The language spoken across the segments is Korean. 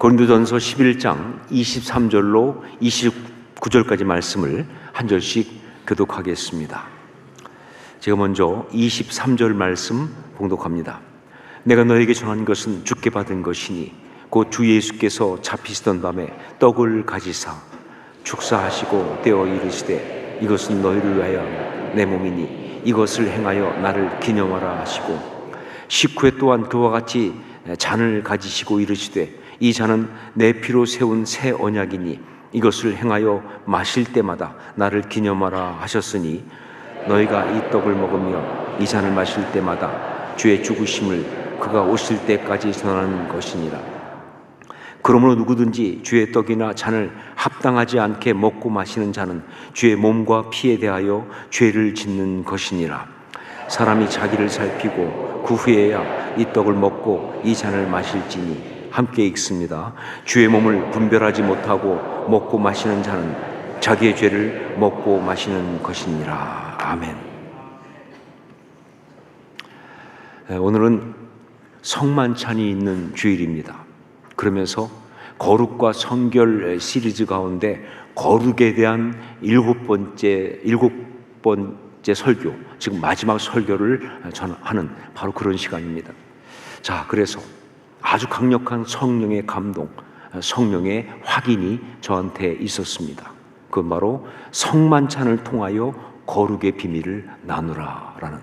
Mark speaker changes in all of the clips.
Speaker 1: 고린도전서 11장 23절로 29절까지 말씀을 한 절씩 교독하겠습니다. 제가 먼저 23절 말씀 봉독합니다. 내가 너에게 전한 것은 주께 받은 것이니 곧 주 예수께서 잡히시던 밤에 떡을 가지사 축사하시고 떼어 이르시되 이것은 너희를 위하여 내 몸이니 이것을 행하여 나를 기념하라 하시고 식후에 또한 그와 같이 잔을 가지시고 이르시되 이 잔은 내 피로 세운 새 언약이니 이것을 행하여 마실 때마다 나를 기념하라 하셨으니 너희가 이 떡을 먹으며 이 잔을 마실 때마다 주의 죽으심을 그가 오실 때까지 전하는 것이니라. 그러므로 누구든지 주의 떡이나 잔을 합당하지 않게 먹고 마시는 자는 주의 몸과 피에 대하여 죄를 짓는 것이니라. 사람이 자기를 살피고 그 후에야 이 떡을 먹고 이 잔을 마실지니 함께 읽습니다. 주의 몸을 분별하지 못하고 먹고 마시는 자는 자기의 죄를 먹고 마시는 것이니라. 아멘. 오늘은 성만찬이 있는 주일입니다. 그러면서 거룩과 성결 시리즈 가운데 거룩에 대한 일곱 번째 설교, 지금 마지막 설교를 하는 바로 그런 시간입니다. 자, 그래서 아주 강력한 성령의 감동, 성령의 확인이 저한테 있었습니다. 그건 바로 성만찬을 통하여 거룩의 비밀을 나누라라는,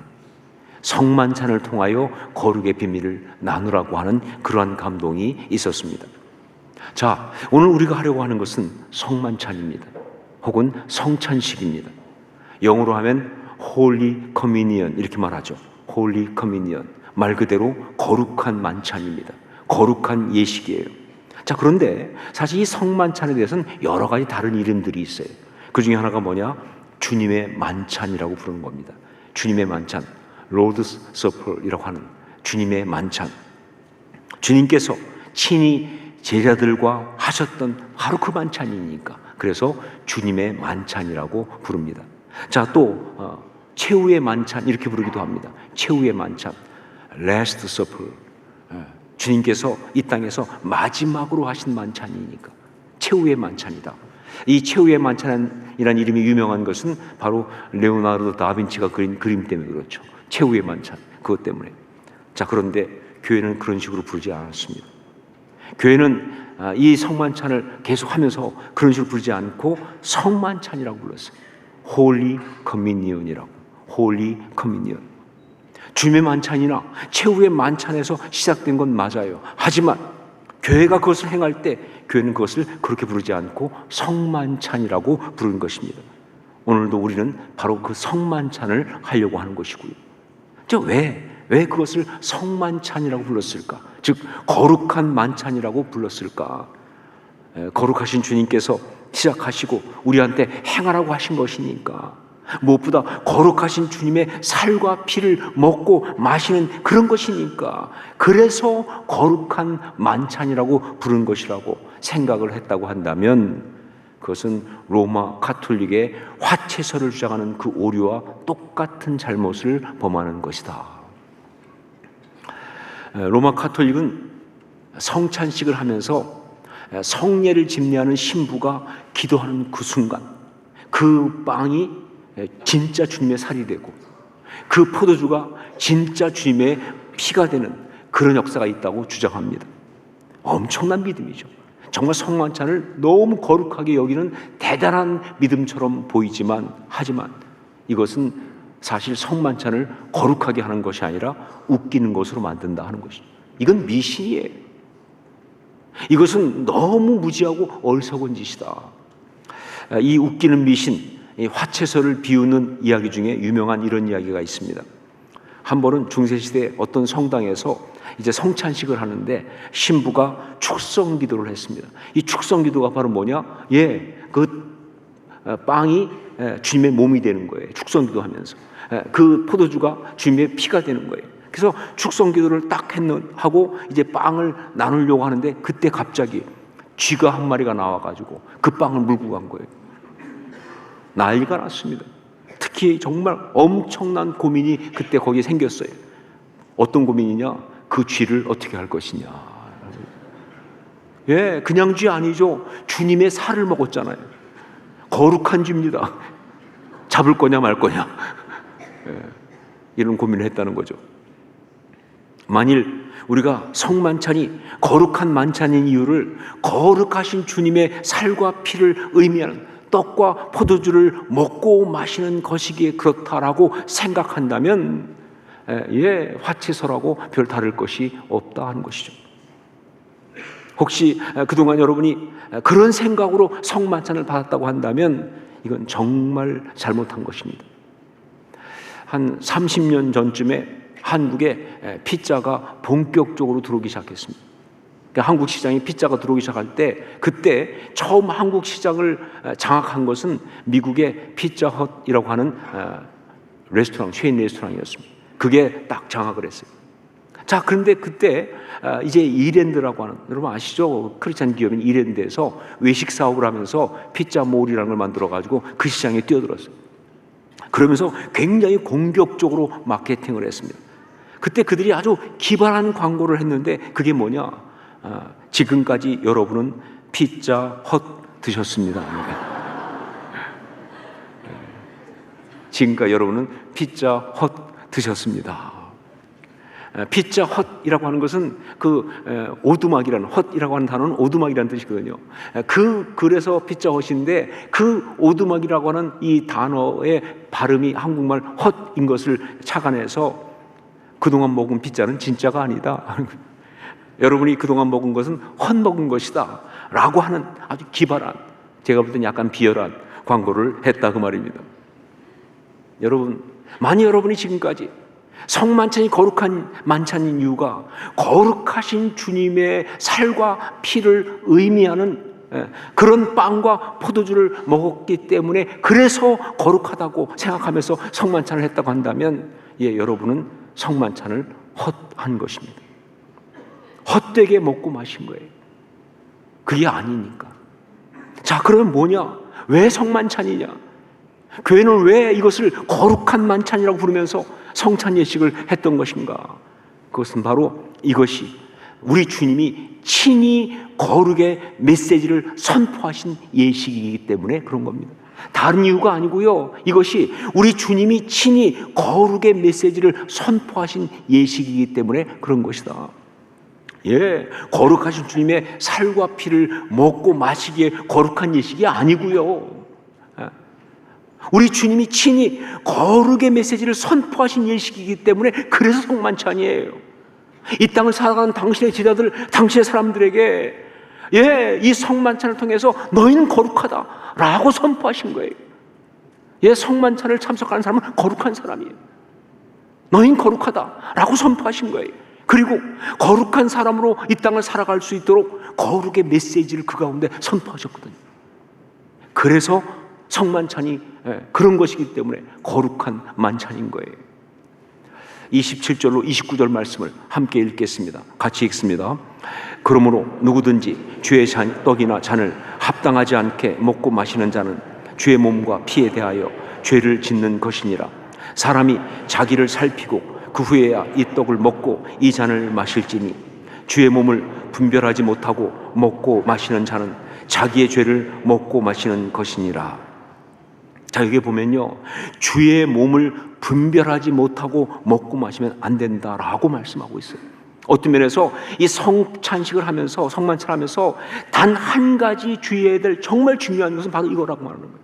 Speaker 1: 성만찬을 통하여 거룩의 비밀을 나누라고 하는 그러한 감동이 있었습니다. 자, 오늘 우리가 하려고 하는 것은 성만찬입니다. 혹은 성찬식입니다. 영어로 하면 Holy Communion 이렇게 말하죠. Holy Communion, 말 그대로 거룩한 만찬입니다. 거룩한 예식이에요. 자, 그런데 사실 이 성만찬에 대해서는 여러 가지 다른 이름들이 있어요. 그 중에 하나가 뭐냐? 주님의 만찬이라고 부르는 겁니다. 주님의 만찬, Lord's Supper이라고 하는 주님의 만찬. 주님께서 친히 제자들과 하셨던 바로 그 만찬이니까 그래서 주님의 만찬이라고 부릅니다. 자, 또 최후의 만찬 이렇게 부르기도 합니다. 최후의 만찬, Last Supper. 주님께서 이 땅에서 마지막으로 하신 만찬이니까 최후의 만찬이다. 이 최후의 만찬이라는 이름이 유명한 것은 바로 레오나르도 다빈치가 그린 그림 때문에 그렇죠. 최후의 만찬, 그것 때문에. 자, 그런데 교회는 그런 식으로 부르지 않았습니다. 교회는 이 성만찬을 계속하면서 그런 식으로 부르지 않고 성만찬이라고 불렀어요. Holy Communion이라고. Holy Communion. 주님의 만찬이나 최후의 만찬에서 시작된 건 맞아요. 하지만 교회가 그것을 행할 때 교회는 그것을 그렇게 부르지 않고 성만찬이라고 부르는 것입니다. 오늘도 우리는 바로 그 성만찬을 하려고 하는 것이고요. 왜 그것을 성만찬이라고 불렀을까? 즉 거룩한 만찬이라고 불렀을까? 거룩하신 주님께서 시작하시고 우리한테 행하라고 하신 것이니까, 무엇보다 거룩하신 주님의 살과 피를 먹고 마시는 그런 것이니까, 그래서 거룩한 만찬이라고 부른 것이라고 생각을 했다고 한다면 그것은 로마 가톨릭의 화채설을 주장하는 그 오류와 똑같은 잘못을 범하는 것이다. 로마 가톨릭은 성찬식을 하면서 성례를 집례하는 신부가 기도하는 그 순간 그 빵이 진짜 주님의 살이 되고 그 포도주가 진짜 주님의 피가 되는 그런 역사가 있다고 주장합니다. 엄청난 믿음이죠. 정말 성만찬을 너무 거룩하게 여기는 대단한 믿음처럼 보이지만, 하지만 이것은 사실 성만찬을 거룩하게 하는 것이 아니라 웃기는 것으로 만든다 하는 것이죠. 이건 미신이에요. 이것은 너무 무지하고 어리석은 짓이다. 이 웃기는 미신, 이 화채설을 비우는 이야기 중에 유명한 이런 이야기가 있습니다. 한 번은 중세시대 어떤 성당에서 이제 성찬식을 하는데 신부가 축성 기도를 했습니다. 이 축성 기도가 바로 뭐냐? 그 빵이 주님의 몸이 되는 거예요. 축성 기도하면서 그 포도주가 주님의 피가 되는 거예요. 그래서 축성 기도를 딱 하고 이제 빵을 나누려고 하는데 그때 갑자기 쥐가 한 마리가 나와가지고 그 빵을 물고 간 거예요. 난리가 났습니다. 특히 정말 엄청난 고민이 그때 거기에 생겼어요. 어떤 고민이냐? 그 쥐를 어떻게 할 것이냐. 예, 그냥 쥐 아니죠. 주님의 살을 먹었잖아요. 거룩한 쥐입니다. 잡을 거냐 말 거냐. 예, 이런 고민을 했다는 거죠. 만일 우리가 성만찬이 거룩한 만찬인 이유를 거룩하신 주님의 살과 피를 의미하는 떡과 포도주를 먹고 마시는 것이기에 그렇다라고 생각한다면 화채설하고 별 다를 것이 없다 하는 것이죠. 혹시 그동안 여러분이 그런 생각으로 성만찬을 받았다고 한다면 이건 정말 잘못한 것입니다. 한 30년 전쯤에 한국에 피자가 본격적으로 들어오기 시작했습니다. 그러니까 한국 시장에 피자가 들어오기 시작할 때 그때 처음 한국 시장을 장악한 것은 미국의 피자헛이라고 하는 레스토랑, 체인 레스토랑이었습니다. 그게 딱 장악을 했어요. 자, 그런데 그때 이제 이랜드라고 하는, 여러분 아시죠? 크리스찬 기업인 이랜드에서 외식 사업을 하면서 피자몰이라는 걸 만들어가지고 그 시장에 뛰어들었어요. 그러면서 굉장히 공격적으로 마케팅을 했습니다. 그때 그들이 아주 기발한 광고를 했는데 그게 뭐냐? 지금까지 여러분은 피자 헛 드셨습니다. 지금까지 여러분은 피자 헛 드셨습니다. 피자 헛이라고 하는 것은 그 오두막이라는, 헛이라고 하는 단어는 오두막이라는 뜻이거든요. 그래서 피자 헛인데 그 오두막이라고 하는 이 단어의 발음이 한국말 헛인 것을 착안해서 그동안 먹은 피자는 진짜가 아니다. 여러분이 그동안 먹은 것은 헛 먹은 것이다 라고 하는 아주 기발한, 제가 볼 땐 약간 비열한 광고를 했다 그 말입니다. 여러분, 만약 여러분이 지금까지 성만찬이 거룩한 만찬인 이유가 거룩하신 주님의 살과 피를 의미하는 그런 빵과 포도주를 먹었기 때문에 그래서 거룩하다고 생각하면서 성만찬을 했다고 한다면 여러분은 성만찬을 헛한 것입니다. 헛되게 먹고 마신 거예요. 그게 아니니까. 자, 그러면 뭐냐? 왜 성만찬이냐? 교회는 왜 이것을 거룩한 만찬이라고 부르면서 성찬 예식을 했던 것인가? 그것은 바로 이것이 우리 주님이 친히 거룩의 메시지를 선포하신 예식이기 때문에 그런 겁니다. 다른 이유가 아니고요. 이것이 우리 주님이 친히 거룩의 메시지를 선포하신 예식이기 때문에 그런 것이다. 거룩하신 주님의 살과 피를 먹고 마시기에 거룩한 예식이 아니고요. 우리 주님이 친히 거룩의 메시지를 선포하신 예식이기 때문에 그래서 성만찬이에요. 이 땅을 살아가는 당신의 제자들, 당신의 사람들에게 이 성만찬을 통해서 너희는 거룩하다라고 선포하신 거예요. 성만찬을 참석하는 사람은 거룩한 사람이에요. 너희는 거룩하다라고 선포하신 거예요. 그리고 거룩한 사람으로 이 땅을 살아갈 수 있도록 거룩의 메시지를 그 가운데 선포하셨거든요. 그래서 성만찬이 그런 것이기 때문에 거룩한 만찬인 거예요. 27절로 29절 말씀을 함께 읽겠습니다. 같이 읽습니다. 그러므로 누구든지 주의 떡이나 잔을 합당하지 않게 먹고 마시는 자는 주의 몸과 피에 대하여 죄를 짓는 것이니라. 사람이 자기를 살피고 그 후에야 이 떡을 먹고 이 잔을 마실지니 주의 몸을 분별하지 못하고 먹고 마시는 자는 자기의 죄를 먹고 마시는 것이니라. 자, 여기 보면요, 주의 몸을 분별하지 못하고 먹고 마시면 안 된다라고 말씀하고 있어요. 어떤 면에서 이 성찬식을 하면서, 성만찬을 하면서 단 한 가지 주의해야 될 정말 중요한 것은 바로 이거라고 말하는 거예요.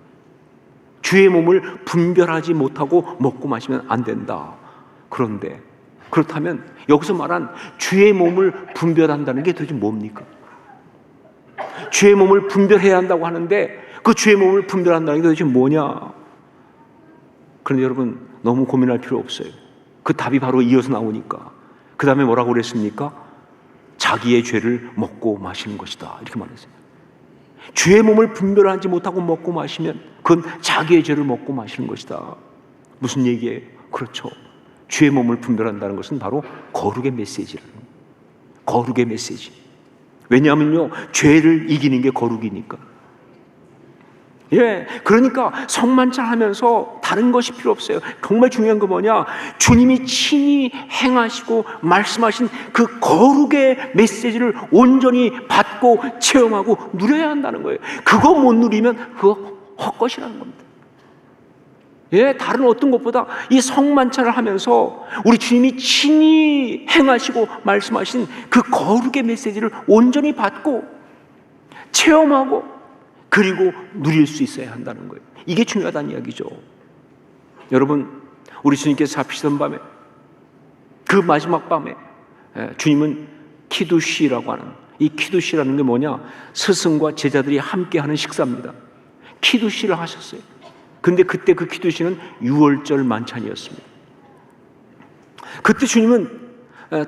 Speaker 1: 주의 몸을 분별하지 못하고 먹고 마시면 안 된다. 그런데 그렇다면 여기서 말한 주의 몸을 분별한다는 게 도대체 뭡니까? 주의 몸을 분별해야 한다고 하는데 그 주의 몸을 분별한다는 게 도대체 뭐냐? 그런데 여러분, 너무 고민할 필요 없어요. 그 답이 바로 이어서 나오니까. 그 다음에 뭐라고 그랬습니까? 자기의 죄를 먹고 마시는 것이다, 이렇게 말했어요. 주의 몸을 분별하지 못하고 먹고 마시면 그건 자기의 죄를 먹고 마시는 것이다. 무슨 얘기예요? 그렇죠. 주의 몸을 분별한다는 것은 바로 거룩의 메시지라는 거예요. 거룩의 메시지. 왜냐하면요, 죄를 이기는 게 거룩이니까. 예, 그러니까 성만찬 하면서 다른 것이 필요 없어요. 정말 중요한 거 뭐냐? 주님이 친히 행하시고 말씀하신 그 거룩의 메시지를 온전히 받고 체험하고 누려야 한다는 거예요. 그거 못 누리면 그거 헛것이라는 겁니다. 예, 다른 어떤 것보다 이 성만찬을 하면서 우리 주님이 친히 행하시고 말씀하신 그 거룩의 메시지를 온전히 받고 체험하고 그리고 누릴 수 있어야 한다는 거예요. 이게 중요하다는 이야기죠. 여러분, 우리 주님께서 잡히시던 밤에, 그 마지막 밤에 주님은 키두시라고 하는, 이 키두시라는 게 뭐냐? 스승과 제자들이 함께하는 식사입니다. 키두시를 하셨어요. 근데 그때 그 키두시는 유월절 만찬이었습니다. 그때 주님은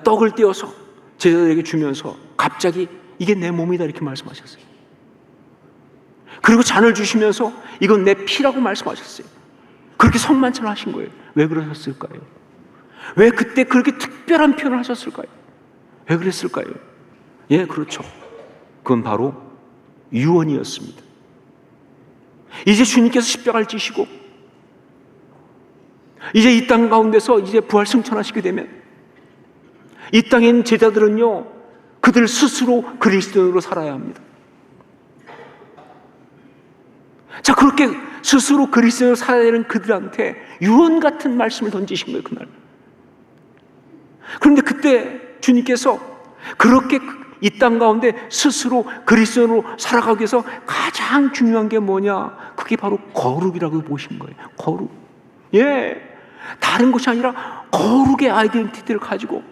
Speaker 1: 떡을 떼어서 제자들에게 주면서 갑자기 이게 내 몸이다 이렇게 말씀하셨어요. 그리고 잔을 주시면서 이건 내 피라고 말씀하셨어요. 그렇게 성만찬을 하신 거예요. 왜 그러셨을까요? 왜 그때 그렇게 특별한 표현을 하셨을까요? 왜 그랬을까요? 예, 그렇죠. 그건 바로 유언이었습니다. 이제 주님께서 십자가를 지시고 이제 이 땅 가운데서 이제 부활 승천하시게 되면 이 땅에 있는 제자들은요, 그들 스스로 그리스도인으로 살아야 합니다. 자, 그렇게 스스로 그리스도인으로 살아야 되는 그들한테 유언 같은 말씀을 던지신 거예요, 그날. 그런데 그때 주님께서 그렇게 이 땅 가운데 스스로 그리스도인으로 살아가기 위해서 가장 중요한 게 뭐냐? 그게 바로 거룩이라고 보신 거예요. 거룩. 예, 다른 것이 아니라 거룩의 아이덴티티를 가지고,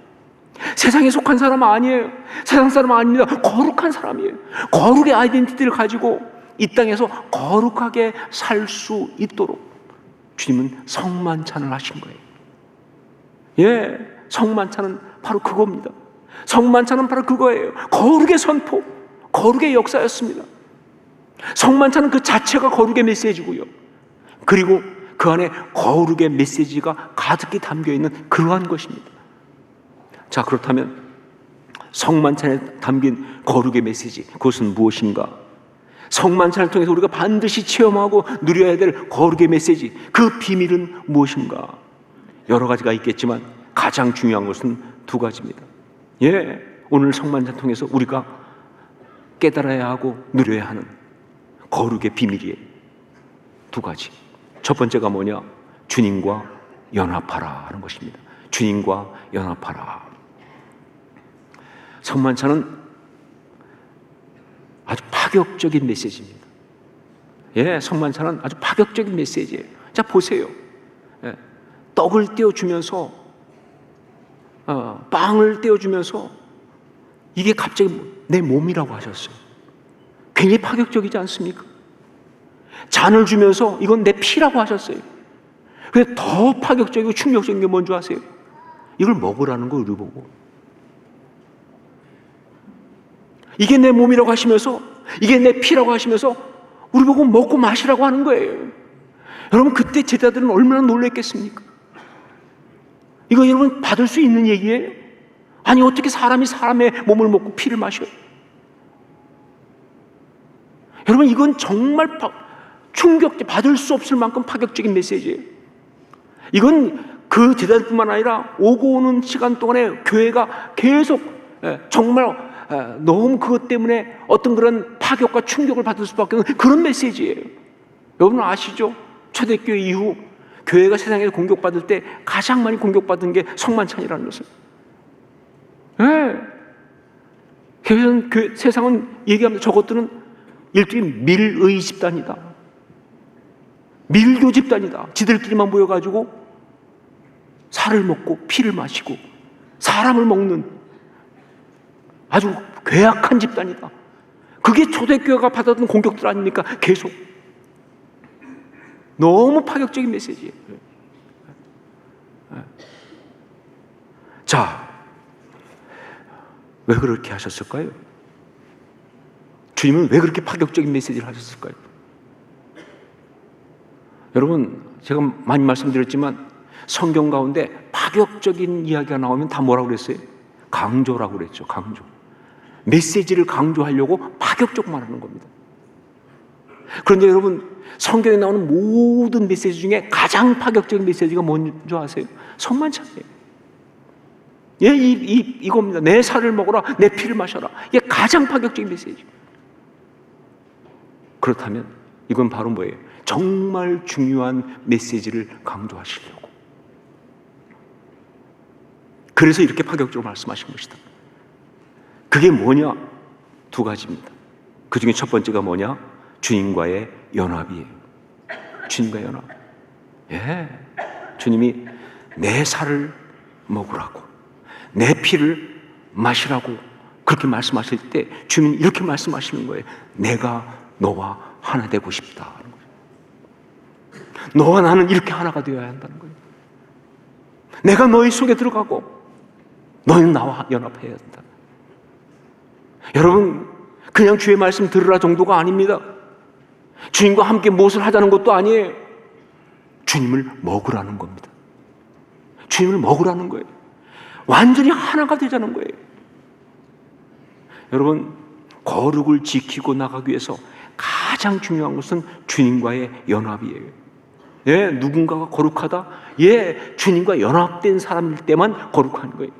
Speaker 1: 세상에 속한 사람은 아니에요. 세상 사람은 아닙니다. 거룩한 사람이에요. 거룩의 아이덴티티를 가지고 이 땅에서 거룩하게 살 수 있도록 주님은 성만찬을 하신 거예요. 예, 성만찬은 바로 그겁니다. 성만찬은 바로 그거예요. 거룩의 선포, 거룩의 역사였습니다. 성만찬은 그 자체가 거룩의 메시지고요. 그리고 그 안에 거룩의 메시지가 가득히 담겨있는 그러한 것입니다. 자, 그렇다면 성만찬에 담긴 거룩의 메시지, 그것은 무엇인가? 성만찬을 통해서 우리가 반드시 체험하고 누려야 될 거룩의 메시지, 그 비밀은 무엇인가? 여러 가지가 있겠지만 가장 중요한 것은 두 가지입니다. 예, 오늘 성만찬 통해서 우리가 깨달아야 하고 누려야 하는 거룩의 비밀이 두 가지. 첫 번째가 뭐냐? 주님과 연합하라 하는 것입니다. 주님과 연합하라. 성만찬은 아주 파격적인 메시지입니다. 예, 성만찬은 아주 파격적인 메시지예요. 자, 보세요. 예, 떡을 떼어주면서 빵을 떼어주면서 이게 갑자기 내 몸이라고 하셨어요. 굉장히 파격적이지 않습니까? 잔을 주면서 이건 내 피라고 하셨어요. 근데 더 파격적이고 충격적인 게 뭔지 아세요? 이걸 먹으라는 거 우리 보고. 이게 내 몸이라고 하시면서, 이게 내 피라고 하시면서 우리 보고 먹고 마시라고 하는 거예요. 여러분, 그때 제자들은 얼마나 놀랐겠습니까? 이거 여러분 받을 수 있는 얘기예요? 아니, 어떻게 사람이 사람의 몸을 먹고 피를 마셔요? 여러분, 이건 정말 충격적, 받을 수 없을 만큼 파격적인 메시지예요. 이건 그 제자들뿐만 아니라 오고 오는 시간 동안에 교회가 계속 정말 너무 그것 때문에 어떤 그런 파격과 충격을 받을 수밖에 없는 그런 메시지예요. 여러분 아시죠? 초대교회 이후 교회가 세상에서 공격받을 때 가장 많이 공격받은 게 성만찬이라는 것을. 예. 세상은 얘기합니다. 저것들은 일종의 밀의 집단이다. 밀교 집단이다. 지들끼리만 모여가지고 살을 먹고 피를 마시고 사람을 먹는 아주 괴악한 집단이다. 그게 초대교회가 받았던 공격들 아닙니까? 계속. 너무 파격적인 메시지예요. 자, 왜 그렇게 하셨을까요? 주님은 왜 그렇게 파격적인 메시지를 하셨을까요? 여러분, 제가 많이 말씀드렸지만 성경 가운데 파격적인 이야기가 나오면 다 뭐라고 그랬어요? 강조라고 그랬죠. 강조. 메시지를 강조하려고 파격적만 하는 겁니다. 그런데 여러분, 성경에 나오는 모든 메시지 중에 가장 파격적인 메시지가 뭔지 아세요? 성만찬이에요. 예, 이겁니다. 내 살을 먹어라, 내 피를 마셔라. 이게 가장 파격적인 메시지. 그렇다면 이건 바로 뭐예요? 정말 중요한 메시지를 강조하시려고. 그래서 이렇게 파격적으로 말씀하신 것이다. 그게 뭐냐? 두 가지입니다. 그 중에 첫 번째가 뭐냐? 주님과의 연합이에요. 주님과의 연합. 예, 주님이 내 살을 먹으라고, 내 피를 마시라고 그렇게 말씀하실 때 주님은 이렇게 말씀하시는 거예요. 내가 너와 하나 되고 싶다 하는 거예요. 너와 나는 이렇게 하나가 되어야 한다는 거예요. 내가 너희 속에 들어가고 너희는 나와 연합해야 한다. 여러분, 그냥 주의 말씀 들으라 정도가 아닙니다. 주님과 함께 무엇을 하자는 것도 아니에요. 주님을 먹으라는 겁니다. 주님을 먹으라는 거예요. 완전히 하나가 되자는 거예요. 여러분, 거룩을 지키고 나가기 위해서 가장 중요한 것은 주님과의 연합이에요. 예, 누군가가 거룩하다? 예, 주님과 연합된 사람일 때만 거룩한 거예요.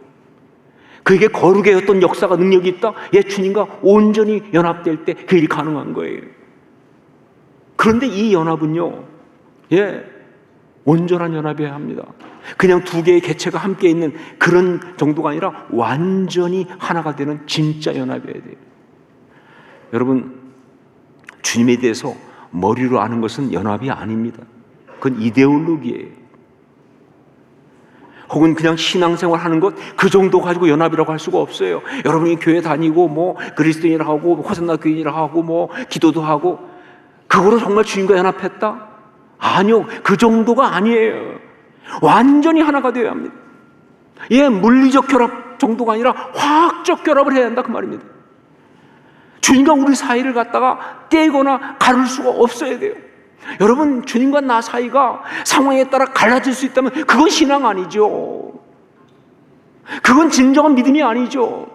Speaker 1: 그에게 거룩의 어떤 역사가 능력이 있다? 예, 주님과 온전히 연합될 때 그 일이 가능한 거예요. 그런데 이 연합은요, 예, 온전한 연합이어야 합니다. 그냥 두 개의 개체가 함께 있는 그런 정도가 아니라 완전히 하나가 되는 진짜 연합이어야 돼요. 여러분, 주님에 대해서 머리로 아는 것은 연합이 아닙니다. 그건 이데올로기예요. 혹은 그냥 신앙생활 하는 것, 그 정도 가지고 연합이라고 할 수가 없어요. 여러분이 교회 다니고 뭐 그리스도인이라 하고 호산나 교인이라 하고 뭐 기도도 하고 그거로 정말 주님과 연합했다? 아니요, 그 정도가 아니에요. 완전히 하나가 되어야 합니다. 예, 물리적 결합 정도가 아니라 화학적 결합을 해야 한다 그 말입니다. 주님과 우리 사이를 갖다가 떼거나 가를 수가 없어야 돼요. 여러분, 주님과 나 사이가 상황에 따라 갈라질 수 있다면 그건 신앙 아니죠. 그건 진정한 믿음이 아니죠.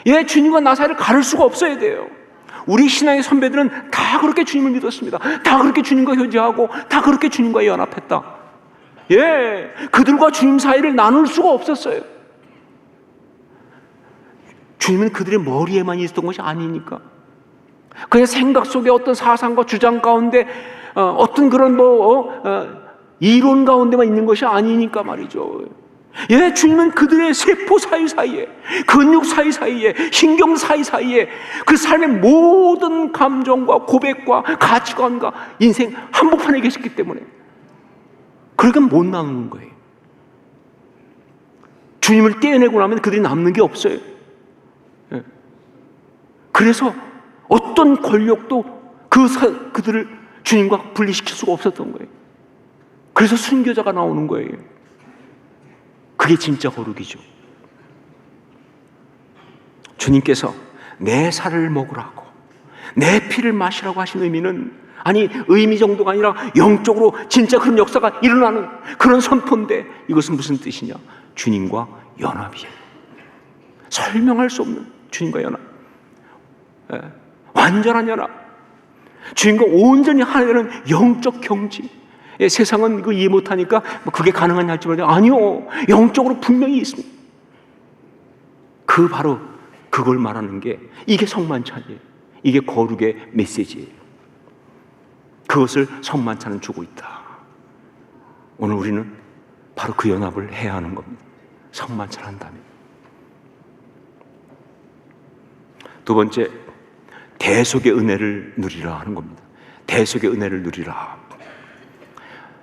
Speaker 1: 예, 주님과 나 사이를 가를 수가 없어야 돼요. 우리 신앙의 선배들은 다 그렇게 주님을 믿었습니다. 다 그렇게 주님과 교제하고 다 그렇게 주님과 연합했다. 예, 그들과 주님 사이를 나눌 수가 없었어요. 주님은 그들의 머리에만 있었던 것이 아니니까. 그냥 생각 속에 어떤 사상과 주장 가운데 어떤 그런 이론 가운데만 있는 것이 아니니까 말이죠. 예, 주님은 그들의 세포 사이사이에, 근육 사이사이에, 신경 사이사이에 그 삶의 모든 감정과 고백과 가치관과 인생 한복판에 계셨기 때문에 그러니까 못 나누는 거예요. 주님을 떼어내고 나면 그들이 남는 게 없어요. 예. 그래서 어떤 권력도 그들을 주님과 분리시킬 수가 없었던 거예요. 그래서 순교자가 나오는 거예요. 그게 진짜 거룩이죠. 주님께서 내 살을 먹으라고, 내 피를 마시라고 하신 의미는, 아니 의미 정도가 아니라 영적으로 진짜 그런 역사가 일어나는 그런 선포인데, 이것은 무슨 뜻이냐? 주님과 연합이에요. 설명할 수 없는 주님과 연합. 예. 완전한 연합. 주님과 온전히 하나되는 영적 경지. 예, 세상은 이거 이해 못하니까 그게 가능한 할지 모르겠는데 아니요, 영적으로 분명히 있습니다. 바로 그걸 말하는 게 이게 성만찬이에요. 이게 거룩의 메시지예요. 그것을 성만찬은 주고 있다. 오늘 우리는 바로 그 연합을 해야 하는 겁니다. 성만찬 한다면. 두 번째, 대속의 은혜를 누리라 하는 겁니다. 대속의 은혜를 누리라.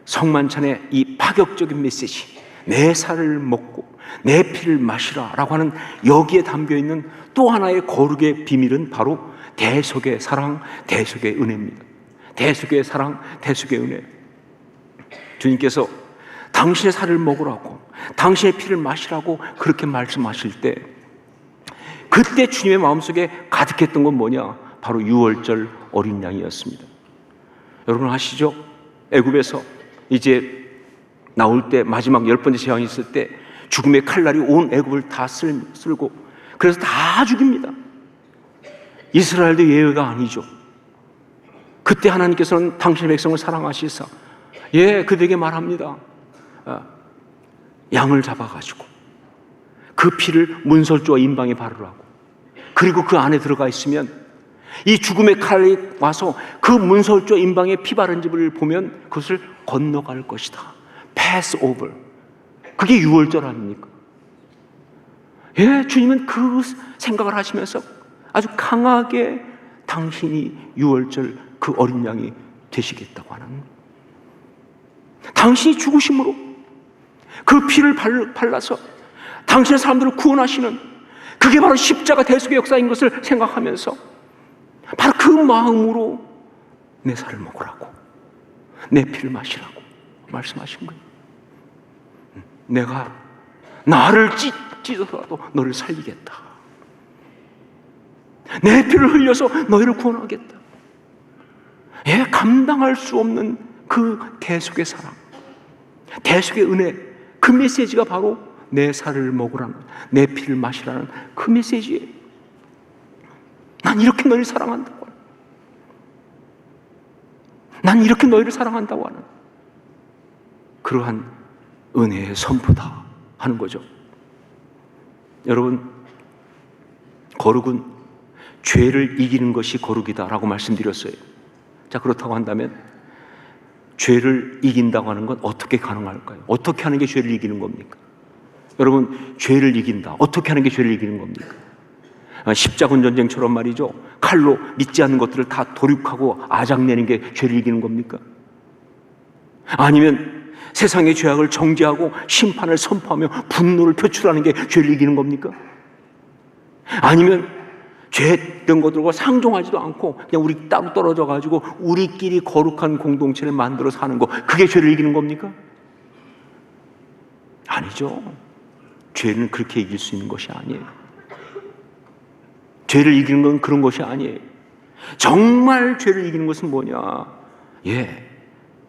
Speaker 1: 성만찬의 이 파격적인 메시지, 내 살을 먹고 내 피를 마시라 라고 하는 여기에 담겨있는 또 하나의 거룩의 비밀은 바로 대속의 사랑, 대속의 은혜입니다. 대속의 사랑, 대속의 은혜. 주님께서 당신의 살을 먹으라고, 당신의 피를 마시라고 그렇게 말씀하실 때, 그때 주님의 마음속에 가득했던 건 뭐냐? 바로 유월절 어린 양이었습니다. 여러분 아시죠? 애굽에서 이제 나올 때 마지막 10번째 재앙이 있을 때 죽음의 칼날이 온 애굽을 다 쓸고 그래서 다 죽입니다. 이스라엘도 예외가 아니죠.
Speaker 2: 그때 하나님께서는 당신의 백성을 사랑하시사 그들에게 말합니다. 양을 잡아가지고 그 피를 문설주와 인방에 바르라고. 그리고 그 안에 들어가 있으면 이 죽음의 칼이 와서 그 문설주와 인방에 피 바른 집을 보면 그것을 건너갈 것이다. pass over. 그게 유월절 아닙니까? 주님은 그 생각을 하시면서 아주 강하게 당신이 유월절 그 어린 양이 되시겠다고 하는, 당신이 죽으심으로 그 피를 발라서 당신의 사람들을 구원하시는, 그게 바로 십자가 대속의 역사인 것을 생각하면서 바로 그 마음으로 내 살을 먹으라고, 내 피를 마시라고 말씀하신 거예요. 내가 나를 찢어서라도 너를 살리겠다. 내 피를 흘려서 너희를 구원하겠다. 감당할 수 없는 그 대속의 사랑, 대속의 은혜, 그 메시지가 바로 내 살을 먹으라는, 내 피를 마시라는 그 메시지예요. 난 이렇게 너희를 사랑한다고 하는, 난 이렇게 너희를 사랑한다고 하는 그러한 은혜의 선포다 하는 거죠. 여러분, 거룩은 죄를 이기는 것이 거룩이다라고 말씀드렸어요. 자, 그렇다고 한다면 죄를 이긴다고 하는 건 어떻게 가능할까요? 어떻게 하는 게 죄를 이기는 겁니까? 여러분, 죄를 이긴다. 어떻게 하는 게 죄를 이기는 겁니까? 십자군 전쟁처럼 말이죠. 칼로 믿지 않는 것들을 다 도륙하고 아작내는 게 죄를 이기는 겁니까? 아니면 세상의 죄악을 정죄하고 심판을 선포하며 분노를 표출하는 게 죄를 이기는 겁니까? 아니면 죄된 것들과 상종하지도 않고 그냥 우리 따로 떨어져 가지고 우리끼리 거룩한 공동체를 만들어 사는 거, 그게 죄를 이기는 겁니까? 아니죠. 죄는 그렇게 이길 수 있는 것이 아니에요. 죄를 이기는 건 그런 것이 아니에요. 정말 죄를 이기는 것은 뭐냐?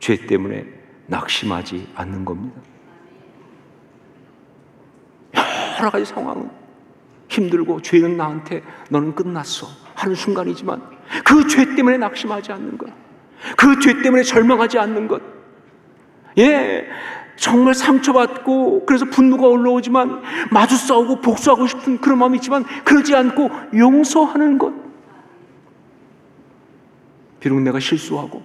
Speaker 2: 죄 때문에 낙심하지 않는 겁니다. 여러 가지 상황은 힘들고 죄는 나한테 너는 끝났어 하는 순간이지만 그 죄 때문에 낙심하지 않는 것, 그 죄 때문에 절망하지 않는 것, 정말 상처받고 그래서 분노가 올라오지만 마주 싸우고 복수하고 싶은 그런 마음이 있지만 그러지 않고 용서하는 것. 비록 내가 실수하고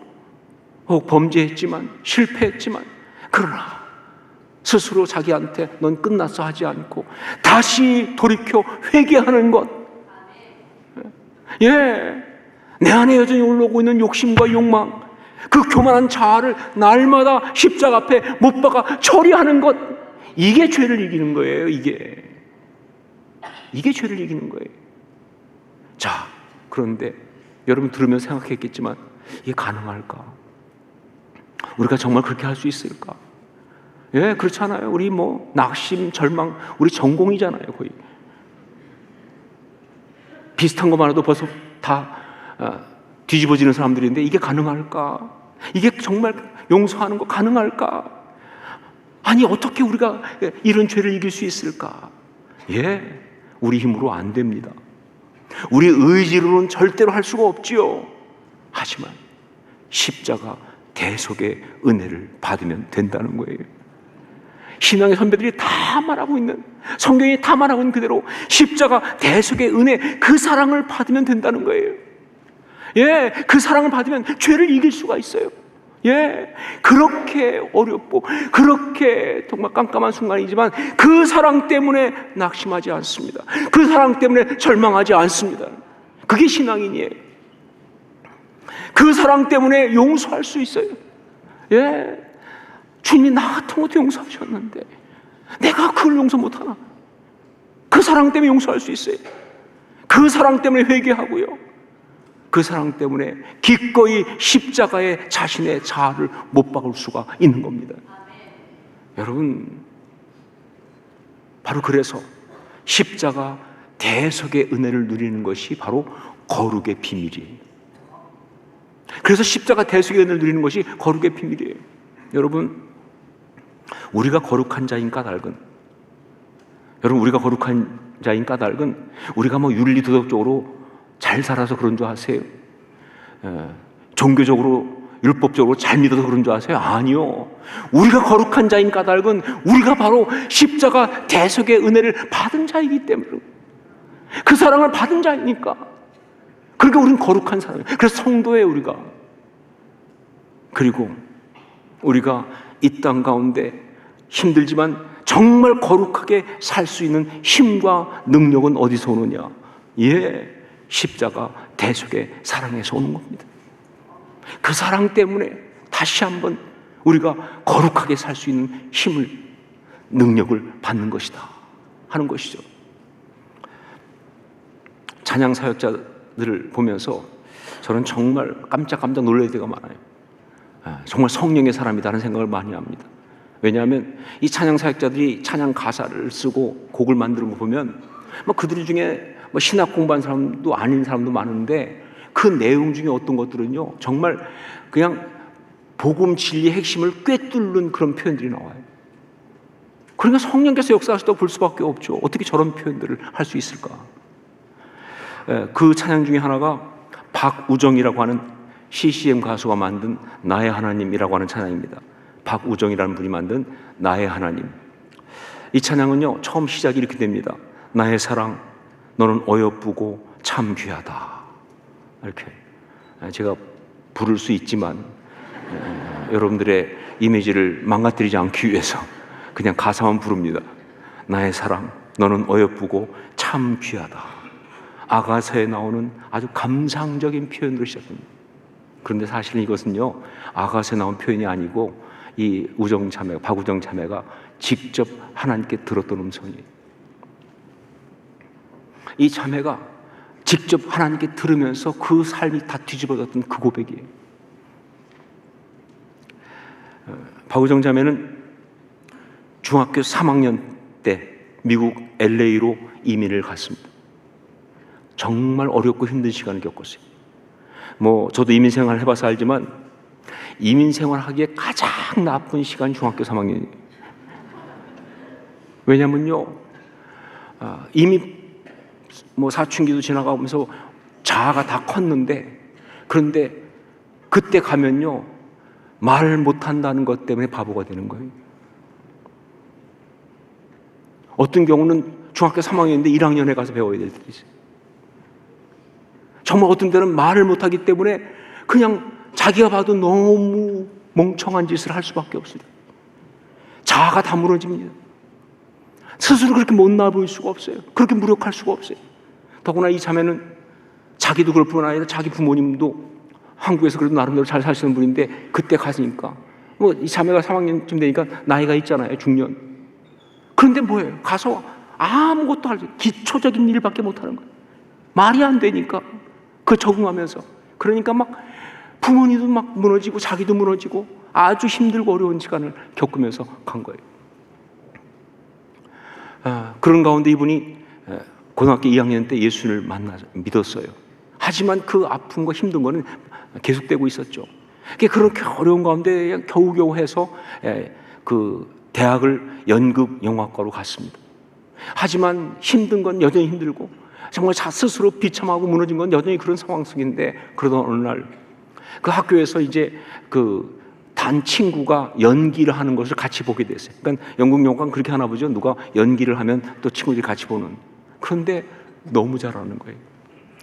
Speaker 2: 혹 범죄했지만 실패했지만 그러나 스스로 자기한테 넌 끝났어 하지 않고 다시 돌이켜 회개하는 것. 내 안에 여전히 올라오고 있는 욕심과 욕망, 그 교만한 자아를 날마다 십자가 앞에 못 박아 처리하는 것, 이게 죄를 이기는 거예요. 이게 죄를 이기는 거예요. 자, 그런데 여러분 들으면 생각했겠지만 이게 가능할까? 우리가 정말 그렇게 할 수 있을까? 그렇잖아요. 우리 낙심, 절망, 우리 전공이잖아요. 거의 비슷한 것만 해도 벌써 다 뒤집어지는 사람들인데 이게 가능할까? 이게 정말 용서하는 거 가능할까? 아니, 어떻게 우리가 이런 죄를 이길 수 있을까? 우리 힘으로 안 됩니다. 우리 의지로는 절대로 할 수가 없지요. 하지만 십자가 대속의 은혜를 받으면 된다는 거예요. 신앙의 선배들이 다 말하고 있는, 성경이 다 말하고 있는 그대로 십자가 대속의 은혜, 그 사랑을 받으면 된다는 거예요. 그 사랑을 받으면 죄를 이길 수가 있어요. 그렇게 어렵고 그렇게 정말 깜깜한 순간이지만 그 사랑 때문에 낙심하지 않습니다. 그 사랑 때문에 절망하지 않습니다. 그게 신앙인이에요. 그 사랑 때문에 용서할 수 있어요. 주님이 나 같은 것도 용서하셨는데 내가 그걸 용서 못하나? 그 사랑 때문에 용서할 수 있어요. 그 사랑 때문에 회개하고요, 그 사랑 때문에 기꺼이 십자가에 자신의 자아를 못 박을 수가 있는 겁니다. 여러분, 바로 그래서 십자가 대속의 은혜를 누리는 것이 바로 거룩의 비밀이에요. 그래서 십자가 대속의 은혜를 누리는 것이 거룩의 비밀이에요. 여러분, 우리가 거룩한 자인 까닭은, 우리가 거룩한 자인 까닭은 우리가 윤리 도덕적으로 잘 살아서 그런 줄 아세요? 종교적으로 율법적으로 잘 믿어서 그런 줄 아세요? 아니요. 우리가 거룩한 자인 까닭은 우리가 바로 십자가 대속의 은혜를 받은 자이기 때문에, 그 사랑을 받은 자이니까. 그러니까 우리는 거룩한 사람이에요. 그래서 성도예요, 우리가. 그리고 우리가 이 땅 가운데 힘들지만 정말 거룩하게 살 수 있는 힘과 능력은 어디서 오느냐? 예, 십자가 대속의 사랑에서 오는 겁니다. 그 사랑 때문에 다시 한번 우리가 거룩하게 살 수 있는 힘을, 능력을 받는 것이다 하는 것이죠. 찬양 사역자들을 보면서 저는 정말 깜짝깜짝 놀랄 때가 많아요. 정말 성령의 사람이라는 생각을 많이 합니다. 왜냐하면 이 찬양 사역자들이 찬양 가사를 쓰고 곡을 만드는 거 보면 그들 중에 신학 공부한 사람도 아닌 사람도 많은데, 그 내용 중에 어떤 것들은요 정말 그냥 복음 진리의 핵심을 꿰뚫는 그런 표현들이 나와요. 그러니까 성령께서 역사하시다고 볼 수밖에 없죠. 어떻게 저런 표현들을 할 수 있을까? 그 찬양 중에 하나가 박우정이라고 하는 CCM 가수가 만든 나의 하나님이라고 하는 찬양입니다. 박우정이라는 분이 만든 나의 하나님. 이 찬양은요 처음 시작이 이렇게 됩니다. 나의 사랑, 너는 어여쁘고 참 귀하다. 이렇게 제가 부를 수 있지만 여러분들의 이미지를 망가뜨리지 않기 위해서 그냥 가사만 부릅니다. 나의 사랑, 너는 어여쁘고 참 귀하다. 아가서에 나오는 아주 감상적인 표현으로 시작합니다. 그런데 사실은 이것은요 아가서에 나온 표현이 아니고 이 우정 자매가, 박우정 자매가 직접 하나님께 들었던 음성이에요. 이 자매가 직접 하나님께 들으면서 그 삶이 다 뒤집어졌던 그 고백이에요. 박우정 자매는 중학교 3학년 때 미국 LA로 이민을 갔습니다. 정말 어렵고 힘든 시간을 겪었어요. 저도 이민 생활을 해봐서 알지만 이민 생활하기에 가장 나쁜 시간이 중학교 3학년이에요. 왜냐면요 이미 사춘기도 지나가면서 자아가 다 컸는데, 그런데 그때 가면요 말 못한다는 것 때문에 바보가 되는 거예요. 어떤 경우는 중학교 3학년인데 1학년에 가서 배워야 될 때도 있어요. 정말 어떤 때는 말을 못하기 때문에 그냥 자기가 봐도 너무 멍청한 짓을 할 수밖에 없어요. 자아가 다 무너집니다. 스스로 그렇게 못나 보일 수가 없어요. 그렇게 무력할 수가 없어요. 더구나 이 자매는 자기도 그럴 뿐 아니라 자기 부모님도 한국에서 그래도 나름대로 잘 사시는 분인데, 그때 가시니까 이 자매가 3학년쯤 되니까 나이가 있잖아요, 중년. 그런데 뭐예요? 가서 아무것도 할 수, 기초적인 일밖에 못하는 거예요. 말이 안 되니까 그 적응하면서. 그러니까 부모님도 무너지고 자기도 무너지고 아주 힘들고 어려운 시간을 겪으면서 간 거예요. 그런 가운데 이분이 고등학교 2학년 때 예수를 믿었어요. 하지만 그 아픔과 힘든 거는 계속되고 있었죠. 그렇게 어려운 가운데 겨우겨우 해서 그 대학을 연극 영화과로 갔습니다. 하지만 힘든 건 여전히 힘들고 정말 스스로 비참하고 무너진 건 여전히 그런 상황 속인데, 그러던 어느 날 그 학교에서 이제 단 친구가 연기를 하는 것을 같이 보게 됐어요. 그러니까 연극 영화는 그렇게 하나 보죠. 누가 연기를 하면 또 친구들이 같이 보는. 그런데 너무 잘하는 거예요.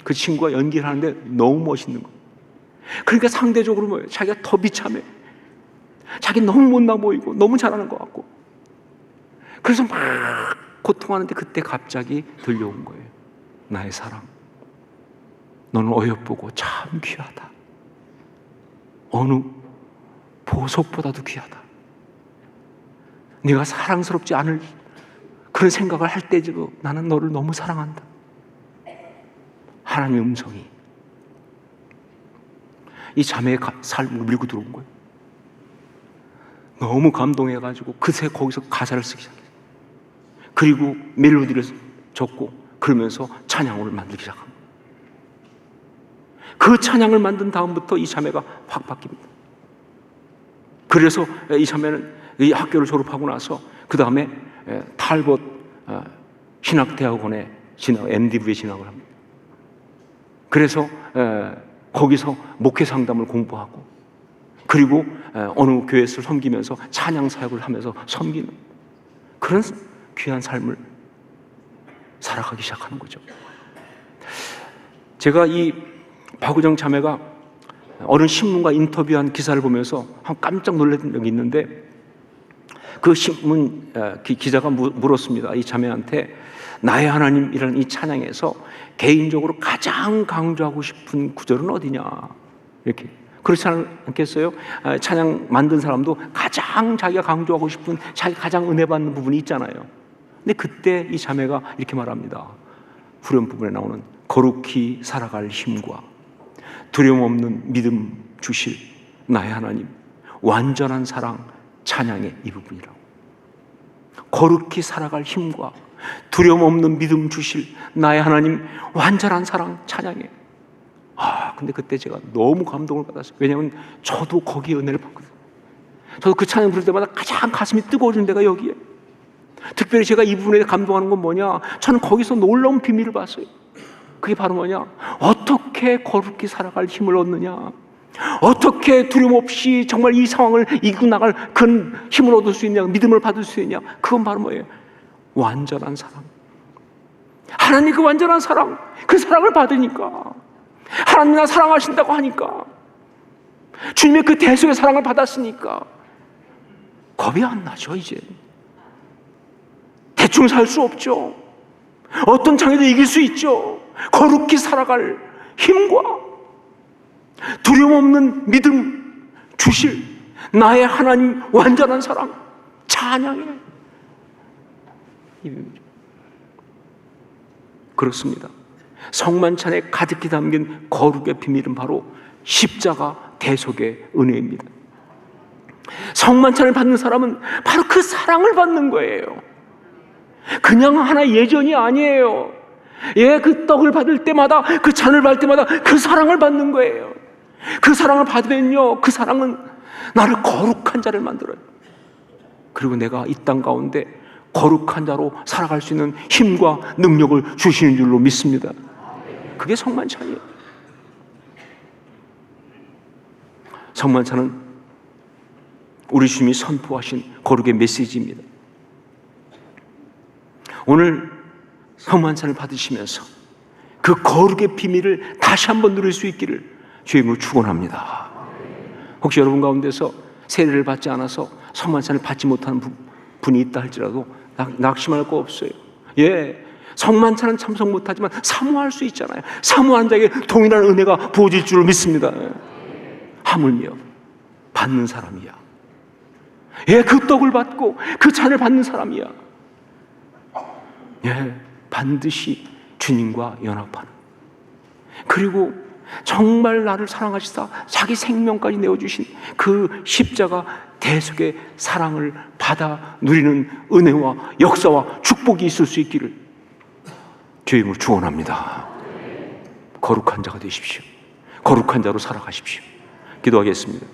Speaker 2: 그 친구가 연기를 하는데 너무 멋있는 거예요. 그러니까 상대적으로 뭐예요? 자기가 더 비참해. 자기 너무 못나 보이고 너무 잘하는 것 같고. 그래서 막 고통하는데 그때 갑자기 들려온 거예요. 나의 사랑, 너는 어여쁘고 참 귀하다. 어느 보석보다도 귀하다. 네가 사랑스럽지 않을 그런 생각을 할 때도 나는 너를 너무 사랑한다. 하나님의 음성이 이 자매의 삶을 밀고 들어온 거예요. 너무 감동해가지고 그새 거기서 가사를 쓰기 시작했어요. 그리고 멜로디를 적고 그러면서 찬양을 만들기 시작합니다. 그 찬양을 만든 다음부터 이 자매가 확 바뀝니다. 그래서 이 자매는 이 학교를 졸업하고 나서 그 다음에 탈벗 신학대학원에 MD부에 진학을 합니다. 그래서 거기서 목회 상담을 공부하고, 그리고 어느 교회에서 섬기면서 찬양 사역을 하면서 섬기는 그런 귀한 삶을 살아가기 시작하는 거죠. 제가 이 박우정 자매가 어느 신문과 인터뷰한 기사를 보면서 깜짝 놀랐던 적이 있는데, 그 신문 기자가 물었습니다. 이 자매한테 나의 하나님이라는 이 찬양에서 개인적으로 가장 강조하고 싶은 구절은 어디냐, 이렇게. 그렇지 않겠어요? 찬양 만든 사람도 가장 자기가 강조하고 싶은, 자기가 가장 은혜 받는 부분이 있잖아요. 근데 그때 이 자매가 이렇게 말합니다. 후렴 부분에 나오는 거룩히 살아갈 힘과 두려움 없는 믿음 주실 나의 하나님, 완전한 사랑 찬양의 이 부분이라고. 거룩히 살아갈 힘과 두려움 없는 믿음 주실 나의 하나님, 완전한 사랑 찬양해. 근데 그때 제가 너무 감동을 받았어요. 왜냐하면 저도 거기에 은혜를 받거든요. 저도 그 찬양 부를 때마다 가장 가슴이 뜨거워지는 데가 여기에. 특별히 제가 이 부분에 감동하는 건 뭐냐, 저는 거기서 놀라운 비밀을 봤어요. 그게 바로 뭐냐, 어떻게 거룩히 살아갈 힘을 얻느냐, 어떻게 두려움 없이 정말 이 상황을 이기고 나갈 그 힘을 얻을 수 있냐, 믿음을 받을 수 있냐. 그건 바로 뭐예요? 완전한 사랑. 하나님 그 완전한 사랑, 그 사랑을 받으니까, 하나님 나 사랑하신다고 하니까, 주님의 그 대속의 사랑을 받았으니까 겁이 안 나죠. 이제 대충 살 수 없죠. 어떤 장애도 이길 수 있죠. 거룩히 살아갈 힘과 두려움 없는 믿음 주실 나의 하나님, 완전한 사랑 찬양해. 그렇습니다. 성만찬에 가득히 담긴 거룩의 비밀은 바로 십자가 대속의 은혜입니다. 성만찬을 받는 사람은 바로 그 사랑을 받는 거예요. 그냥 하나의 예전이 아니에요. 그 떡을 받을 때마다, 그 잔을 받을 때마다 그 사랑을 받는 거예요. 그 사랑을 받으면요, 그 사랑은 나를 거룩한 자를 만들어요. 그리고 내가 이 땅 가운데 거룩한 자로 살아갈 수 있는 힘과 능력을 주시는 줄로 믿습니다. 그게 성만찬이에요. 성만찬은 우리 주님이 선포하신 거룩의 메시지입니다. 오늘 성만찬을 받으시면서 그 거룩의 비밀을 다시 한번 누릴 수 있기를 주님으로 축원합니다. 혹시 여러분 가운데서 세례를 받지 않아서 성만찬을 받지 못하는 분이 있다 할지라도 낙심할 거 없어요. 성만찬은 참석 못하지만 사모할 수 있잖아요. 사모한 자에게 동일한 은혜가 부어질 줄을 믿습니다. 하물며 받는 사람이야. 그 떡을 받고 그 잔을 받는 사람이야. 반드시 주님과 연합하는, 그리고 정말 나를 사랑하시다 자기 생명까지 내어주신 그 십자가 대속의 사랑을 받아 누리는 은혜와 역사와 축복이 있을 수 있기를 주의 이름으로 축원합니다. 거룩한 자가 되십시오. 거룩한 자로 살아가십시오. 기도하겠습니다.